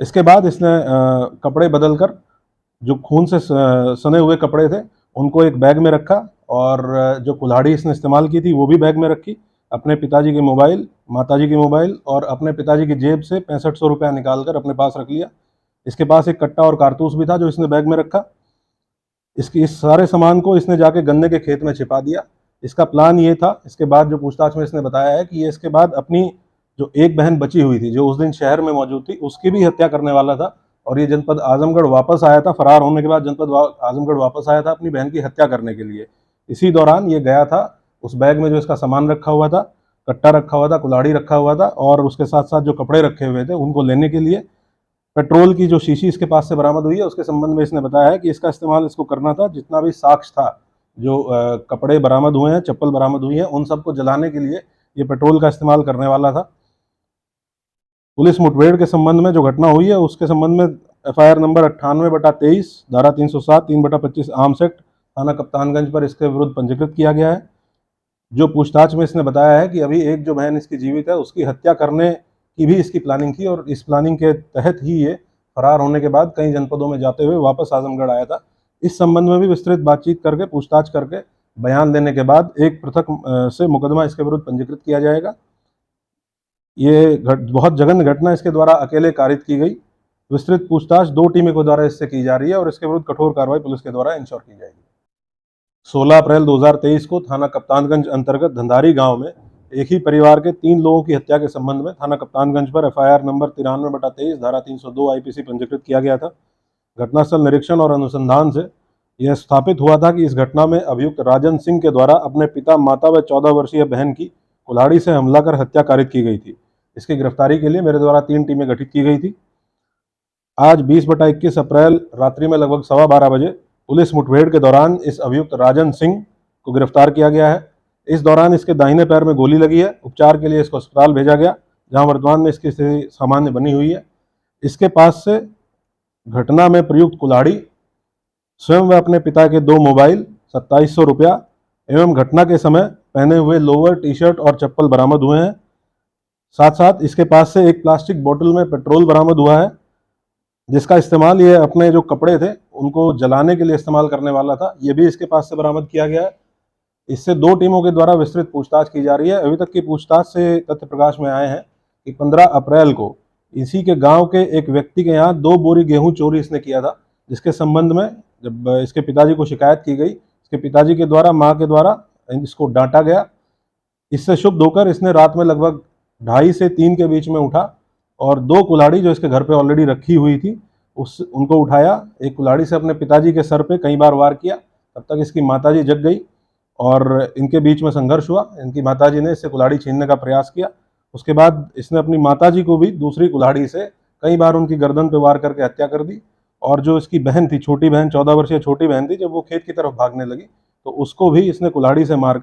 इसके बाद इसने कपड़े बदलकर, जो खून से सने हुए कपड़े थे, उनको एक बैग में रखा और जो कुल्हाड़ी इसने इस्तेमाल की थी वो भी बैग में रखी। अपने पिताजी के मोबाइल, माताजी के मोबाइल और अपने पिताजी की जेब से 6500 रुपया निकाल कर अपने पास रख लिया। इसके पास एक कट्टा और कारतूस भी था जो इसने बैग में रखा। इस सारे सामान को इसने जाके गन्ने के खेत में छिपा दिया। इसका प्लान ये था, इसके बाद जो पूछताछ में इसने बताया है कि ये इसके बाद अपनी जो एक बहन बची हुई थी, जो उस दिन शहर में मौजूद थी, उसकी भी हत्या करने वाला था और ये जनपद आजमगढ़ वापस आया था। फरार होने के बाद जनपद आजमगढ़ वापस आया था अपनी बहन की हत्या करने के लिए। इसी दौरान ये गया था, उस बैग में जो इसका सामान रखा हुआ था, कट्टा रखा हुआ था, कुल्हाड़ी रखा हुआ था और उसके साथ साथ जो कपड़े रखे हुए थे, उनको लेने के लिए पेट्रोल की जो शीशी इसके पास से बरामद हुई है, उसके संबंध में इसने बताया है कि इसका इस्तेमाल इसको करना था। जितना भी साक्ष्य था, जो कपड़े बरामद हुए हैं, चप्पल बरामद हुई है, उन सबको जलाने के लिए ये पेट्रोल का इस्तेमाल करने वाला था। पुलिस मुठभेड़ के संबंध में जो घटना हुई है, उसके संबंध में एफआईआर नंबर 98/23, धारा 307, 3/25 आर्म्स एक्ट, थाना कप्तानगंज पर इसके विरुद्ध पंजीकृत किया गया है। जो पूछताछ में इसने बताया है कि अभी एक जो बहन इसकी जीवित है, उसकी हत्या करने की भी इसकी प्लानिंग थी और इस प्लानिंग के तहत ही ये फरार होने के बाद कई जनपदों में जाते हुए वापस आजमगढ़ आया था। इस संबंध में भी विस्तृत बातचीत करके, पूछताछ करके, बयान देने के बाद एक पृथक से मुकदमा इसके विरुद्ध पंजीकृत किया जाएगा। ये बहुत जघन्य घटना इसके द्वारा अकेले कारित की गई। विस्तृत पूछताछ 2 टीमों के द्वारा इससे की जा रही है और इसके विरुद्ध कठोर कार्रवाई पुलिस के द्वारा इंश्योर की जाएगी। 16 अप्रैल 2023 को थाना कप्तानगंज अंतर्गत धंधारी गांव में एक ही परिवार के 3 लोगों की हत्या के संबंध में थाना कप्तानगंज पर एफआईआर नंबर 93/23, धारा 302 आईपीसी पंजीकृत किया गया था। घटनास्थल निरीक्षण और अनुसंधान से यह स्थापित हुआ था कि इस घटना में अभियुक्त राजन सिंह के द्वारा अपने पिता, माता व 14 वर्षीय बहन की कुल्हाड़ी से हमला कर हत्या कारित की गई थी। इसकी गिरफ्तारी के लिए मेरे द्वारा 3 टीमें गठित की गई थी। आज 20/21 अप्रैल रात्रि में लगभग 12:15 बजे पुलिस मुठभेड़ के दौरान इस अभियुक्त राजन सिंह को गिरफ्तार किया गया है। इस दौरान इसके दाहिने पैर में गोली लगी है। उपचार के लिए इसको अस्पताल भेजा गया, जहां वर्तमान में इसकी स्थिति सामान्य बनी हुई है। इसके पास से घटना में प्रयुक्त कुल्हाड़ी, स्वयं व अपने पिता के 2 मोबाइल, 2700 रुपया एवं घटना के समय पहने हुए लोअर, टी-शर्ट और चप्पल बरामद हुए हैं। साथ साथ इसके पास से एक प्लास्टिक बोतल में पेट्रोल बरामद हुआ है, जिसका इस्तेमाल ये अपने जो कपड़े थे उनको जलाने के लिए इस्तेमाल करने वाला था। ये भी इसके पास से बरामद किया गया है। इससे 2 टीमों के द्वारा विस्तृत पूछताछ की जा रही है। अभी तक की पूछताछ से तथ्य प्रकाश में आए हैं कि 15 अप्रैल को इसी के गांव के एक व्यक्ति के यहाँ 2 बोरी गेहूं चोरी इसने किया था, जिसके संबंध में जब इसके पिताजी को शिकायत की गई, इसके पिताजी के द्वारा, माँ के द्वारा इसको डांटा गया। इससे क्षुब्ध होकर इसने रात में लगभग 2:30 से 3 के बीच में उठा और 2 कुल्हाड़ी जो इसके घर पे ऑलरेडी रखी हुई थी, उनको उठाया। एक कुल्हाड़ी से अपने पिताजी के सर पे कई बार वार किया। तब तक इसकी माताजी जग गई और इनके बीच में संघर्ष हुआ। इनकी माताजी ने इससे कुल्हाड़ी छीनने का प्रयास किया। उसके बाद इसने अपनी माताजी को भी दूसरी कुल्हाड़ी से कई बार उनकी गर्दन पे वार करके हत्या कर दी। और जो इसकी बहन थी, छोटी बहन, 14 वर्षीय छोटी बहन थी, जब वो खेत की तरफ भागने लगी तो उसको भी इसने कुल्हाड़ी से मार